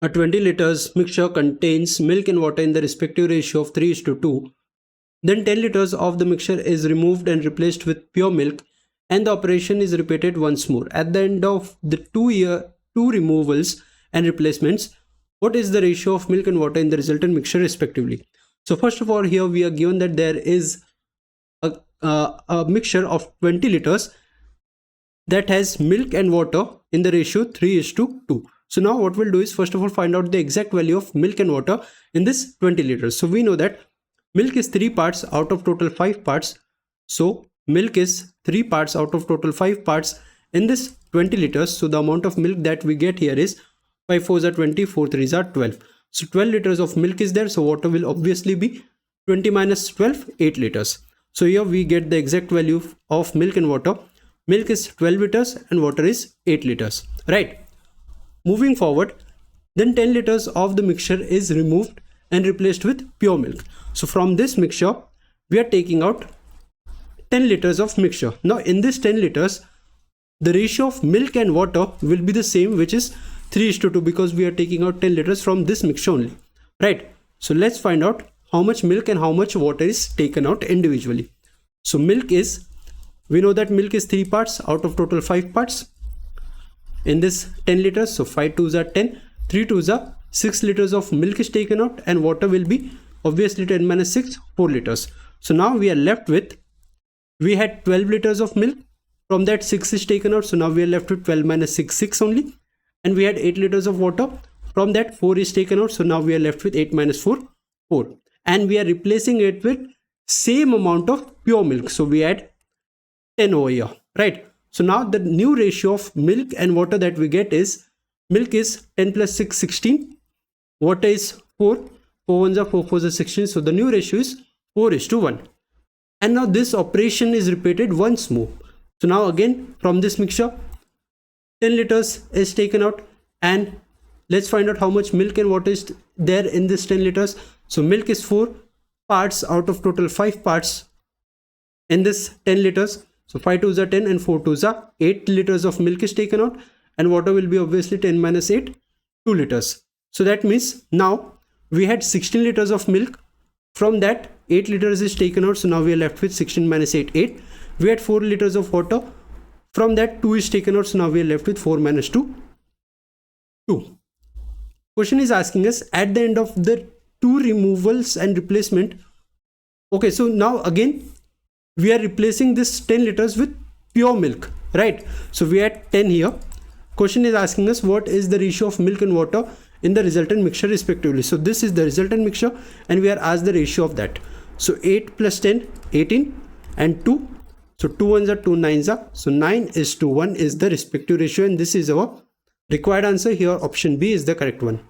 A 20 liters mixture contains milk and water in the respective ratio of 3:2. Then 10 liters of the mixture is removed and replaced with pure milk, and the operation is repeated once more. At the end of the two removals and replacements, what is the ratio of milk and water in the resultant mixture respectively? So first of all, here we are given that there is a mixture of 20 liters that has milk and water in the ratio 3:2. So now what we'll do is first of all find out the exact value of milk and water in this 20 liters. So we know that milk is 3 parts out of total 5 parts. So milk is 3 parts out of total 5 parts in this 20 liters. So the amount of milk that we get here is 5 4s are 20, 4 3s are 12. So 12 liters of milk is there. So water will obviously be 20 minus 12, 8 liters. So here we get the exact value of milk and water. Milk is 12 liters and water is 8 liters, right? Moving forward, then 10 liters of the mixture is removed and replaced with pure milk. So from this mixture, we are taking out 10 liters of mixture. Now in this 10 liters, the ratio of milk and water will be the same, which is 3:2, because we are taking out 10 liters from this mixture only, right? So let's find out how much milk and how much water is taken out individually. So milk is, we know that milk is 3 parts out of total 5 parts in this 10 liters. So 5 2s are 10, 3 2s are 6 liters of milk is taken out, and water will be obviously 10 minus 6, 4 liters. So now we are left with, we had 12 liters of milk, from that 6 is taken out, so now we are left with 12 minus 6, 6 only, and we had 8 liters of water, from that 4 is taken out, so now we are left with 8 minus 4, 4, and we are replacing it with same amount of pure milk. So we add 10 over here, right? So now the new ratio of milk and water that we get is, milk is 10 plus 6, 16, water is 4, 4 1s are 4 4s are 16, so the new ratio is 4:1. And now this operation is repeated once more. So now again from this mixture, 10 liters is taken out, and let's find out how much milk and water is there in this 10 liters. So milk is 4 parts out of total 5 parts in this 10 liters. So 5 2s are 10 and 4 2s are 8 liters of milk is taken out, and water will be obviously 10 minus 8, 2 liters. So that means now we had 16 liters of milk, from that 8 liters is taken out, so now we are left with 16 minus 8, 8. We had 4 liters of water, from that 2 is taken out, so now we are left with 4 minus 2, 2. Question is asking us at the end of the 2 removals and replacement. Okay, so now again we are replacing this 10 liters with pure milk, right? So we had 10 here. Question is asking us what is the ratio of milk and water in the resultant mixture respectively. So this is the resultant mixture, and we are asked the ratio of that. So 8 plus 10, 18, and 2. So 2 1s are 2 9s are. So 9:1 is the respective ratio, and this is our required answer here. Option B is the correct one.